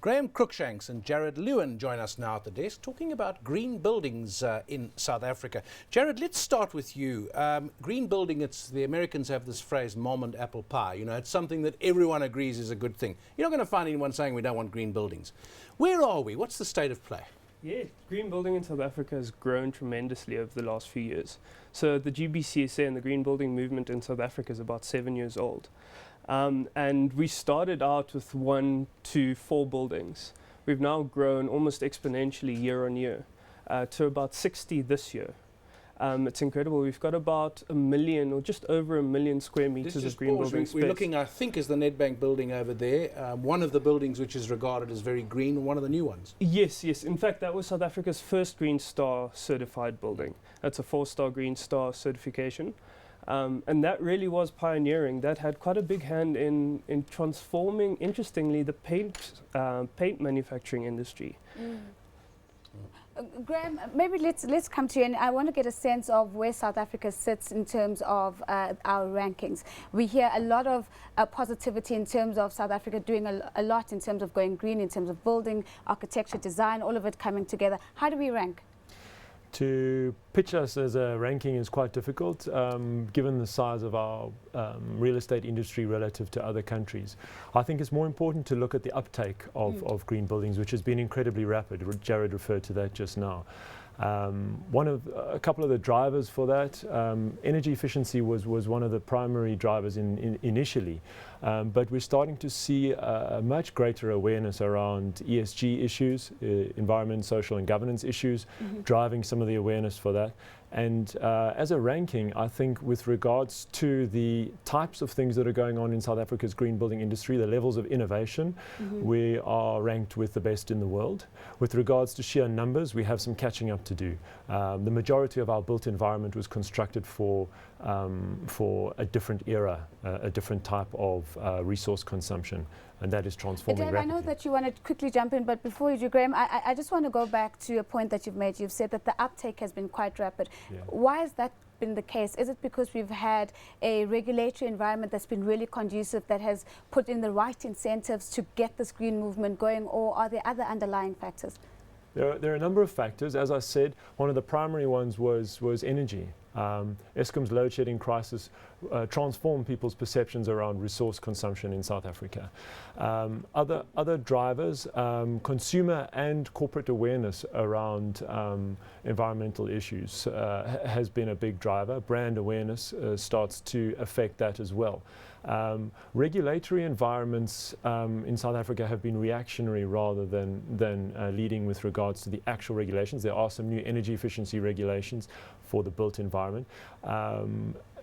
Grahame Cruickshanks and Jarrod Lewin join us now at the desk talking about green buildings in South Africa. Jarrod, let's start with you. Green building, the Americans have this phrase, mom and apple pie. You know, it's something that everyone agrees is a good thing. You're not going to find anyone saying we don't want green buildings. Where are we? What's the state of play? Yeah, green building in South Africa has grown tremendously over the last few years. So the GBCSA and the green building movement in South Africa is about 7 years old. And we started out with 1 to 4 buildings. We've now grown almost exponentially year on year to about 60 this year. It's incredible. We've got about 1 million or just over 1 million square meters of green building space. We're looking, I think, is the Nedbank building over there. One of the buildings which is regarded as very green, and one of the new ones. Yes, yes. In fact, that was South Africa's first Green Star certified building. That's a 4-star Green Star certification. And that really was pioneering. That had quite a big hand in transforming, interestingly, the paint manufacturing industry. Grahame, maybe let's come to you, and I want to get a sense of where South Africa sits in terms of our rankings. We hear a lot of positivity in terms of South Africa doing a lot in terms of going green, in terms of building, architecture, design, all of it coming together. How do we rank? To pitch us as a ranking is quite difficult, given the size of our real estate industry relative to other countries. I think it's more important to look at the uptake of green buildings, which has been incredibly rapid. Jarrod referred to that just now. A couple of the drivers for that, energy efficiency was one of the primary drivers initially, but we're starting to see a much greater awareness around ESG issues, environment, social and governance issues, driving some of the awareness for that. And as a ranking, I think with regards to the types of things that are going on in South Africa's green building industry, the levels of innovation, we are ranked with the best in the world. With regards to sheer numbers, we have some catching up to do. The majority of our built environment was constructed for a different era, a different type of resource consumption, and that is transforming rapidly. I know that you want to quickly jump in, but before you do, Grahame, I just want to go back to a point that you've made. You've said that the uptake has been quite rapid. Yeah. Why has that been the case? Is it because we've had a regulatory environment that's been really conducive, that has put in the right incentives to get this green movement going, or are there other underlying factors? There are a number of factors. As I said, one of the primary ones was energy. Eskom's load shedding crisis transformed people's perceptions around resource consumption in South Africa. Other drivers, consumer and corporate awareness around environmental issues has been a big driver. Brand awareness starts to affect that as well. Regulatory environments in South Africa have been reactionary rather than leading with regards to the actual regulations. There are some new energy efficiency regulations for the built environment.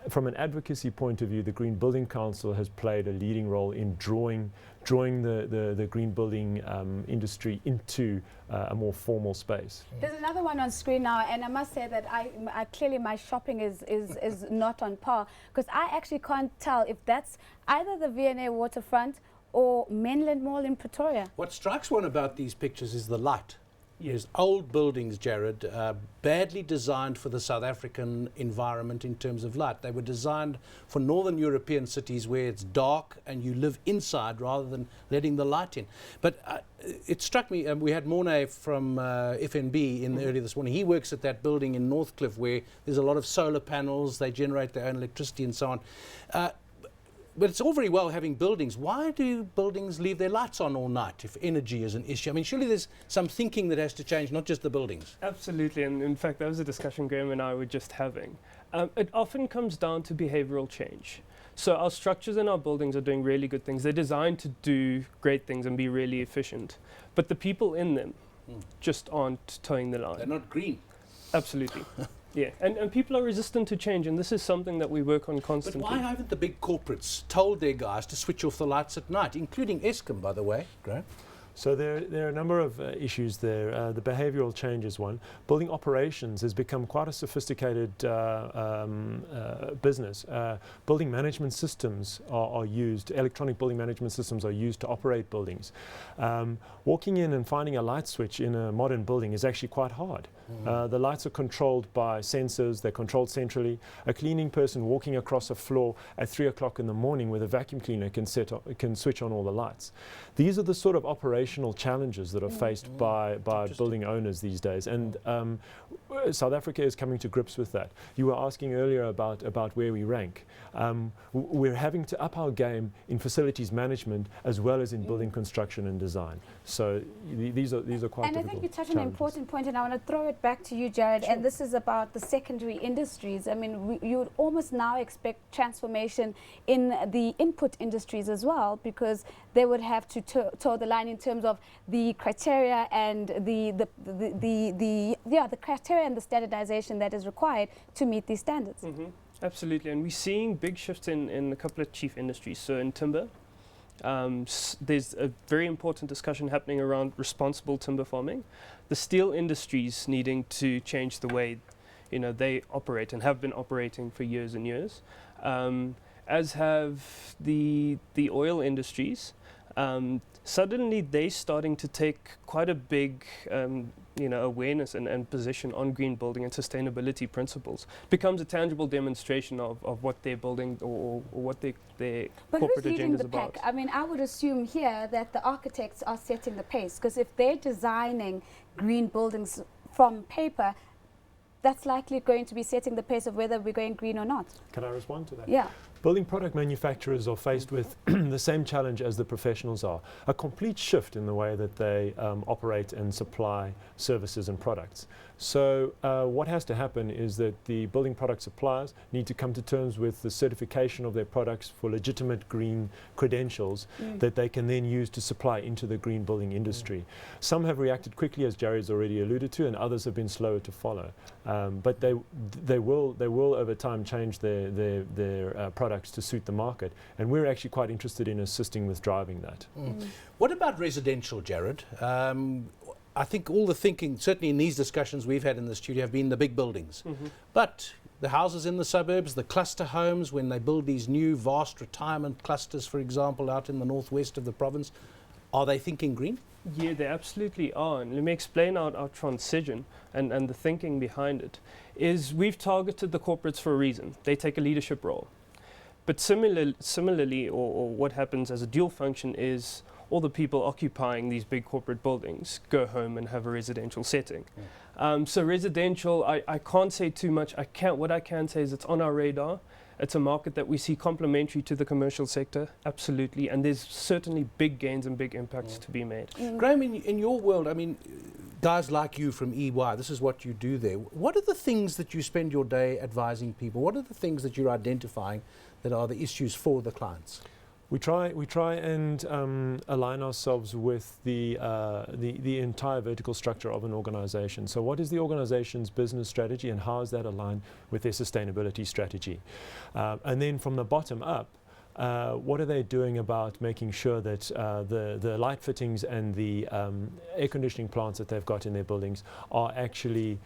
From an advocacy point of view, the Green Building Council has played a leading role in drawing the green building industry into a more formal space. There's another one on screen now, and I must say that I clearly my shopping is not on par, because I actually can't tell if that's either the V&A waterfront or Menland Mall in Pretoria. What strikes one about these pictures is the light. There's old buildings, Jarrod, badly designed for the South African environment in terms of light. They were designed for northern European cities where it's dark and you live inside rather than letting the light in. But it struck me, we had Mornay from FNB in early this morning. He works at that building in Northcliffe where there's a lot of solar panels, they generate their own electricity and so on. But it's all very well having buildings. Why do buildings leave their lights on all night if energy is an issue? I mean, surely there's some thinking that has to change, not just the buildings. Absolutely, and in fact, that was a discussion Grahame and I were just having. It often comes down to behavioral change. So our structures in our buildings are doing really good things. They're designed to do great things and be really efficient. But the people in them just aren't towing the line. They're not green. Absolutely. Yeah, and people are resistant to change, and this is something that we work on constantly. But why haven't the big corporates told their guys to switch off the lights at night, including Eskom, by the way, Grahame? So there are a number of issues there. The behavioural change is one. Building operations has become quite a sophisticated business. Building management systems are used, electronic building management systems are used to operate buildings. Walking in and finding a light switch in a modern building is actually quite hard. The lights are controlled by sensors, they're controlled centrally. A cleaning person walking across a floor at 3 o'clock in the morning with a vacuum cleaner can switch on all the lights. These are the sort of operations operational challenges that are faced by building owners these days. And South Africa is coming to grips with that. You were asking earlier about where we rank. We're having to up our game in facilities management as well as in building construction and design. So these are quite difficult. And I think you touched on an important point, and I want to throw it back to you, Jarrod. Sure. And this is about the secondary industries. I mean, you would almost now expect transformation in the input industries as well, because they would have to toe the line in terms of the criteria and the criteria and the standardization that is required to meet these standards. Absolutely, and we're seeing big shifts in a couple of chief industries. So in timber, there's a very important discussion happening around responsible timber farming. The steel industries needing to change the way they operate and have been operating for years and years, as have the oil industries. Suddenly they're starting to take quite a big awareness and position on green building and sustainability principles. Becomes a tangible demonstration of what they're building or what their corporate agenda is about. Pack? I mean, I would assume here that the architects are setting the pace, because if they're designing green buildings from paper, that's likely going to be setting the pace of whether we're going green or not. Can I respond to that? Yeah. Building product manufacturers are faced with the same challenge as the professionals are, a complete shift in the way that they operate and supply services and products. So what has to happen is that the building product suppliers need to come to terms with the certification of their products for legitimate green credentials that they can then use to supply into the green building industry. Some have reacted quickly, as Jarrod's already alluded to, and others have been slower to follow. But they will over time change their products to suit the market, and we're actually quite interested in assisting with driving that. What about residential, Jarrod? I think all the thinking, certainly in these discussions we've had in the studio, have been the big buildings. But the houses in the suburbs, the cluster homes, when they build these new vast retirement clusters, for example, out in the northwest of the province, are they thinking green? Yeah, they absolutely are. And let me explain our transition and the thinking behind it. Is we've targeted the corporates for a reason. They take a leadership role. But similarly, or what happens as a dual function is all the people occupying these big corporate buildings go home and have a residential setting. So residential, I can't say too much. What I can say is it's on our radar. It's a market that we see complementary to the commercial sector, absolutely, and there's certainly big gains and big impacts to be made. Grahame, in your world, I mean, guys like you from EY, this is what you do there. What are the things that you spend your day advising people? What are the things that you're identifying that are the issues for the clients? We try and align ourselves with the entire vertical structure of an organization. So what is the organization's business strategy, and how is that aligned with their sustainability strategy? And then from the bottom up, what are they doing about making sure that the light fittings and the air conditioning plants that they've got in their buildings are actually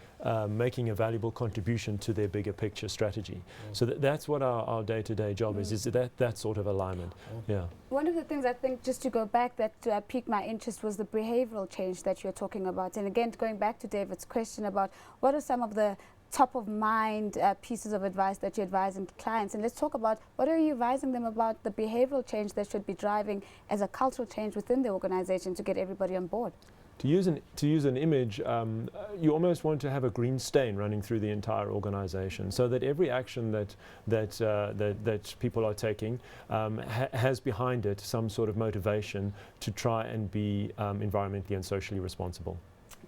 making a valuable contribution to their bigger picture strategy? So that's what our day-to-day job is that sort of alignment. Yeah. One of the things I think, just to go back, that piqued my interest was the behavioral change that you're talking about. And again, going back to David's question about what are some of the top of mind pieces of advice that you're advising clients, and let's talk about what are you advising them about the behavioral change that should be driving as a cultural change within the organization to get everybody on board. To use an image, you almost want to have a green stain running through the entire organization, so that every action that people are taking has behind it some sort of motivation to try and be environmentally and socially responsible.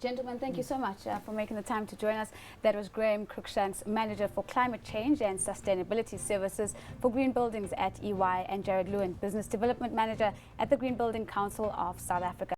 Gentlemen, thank you so much for making the time to join us. That was Grahame, Cruickshanks, Manager for Climate Change and Sustainability Services for Green Buildings at EY, and Jarrod Lewin, Business Development Manager at the Green Building Council of South Africa.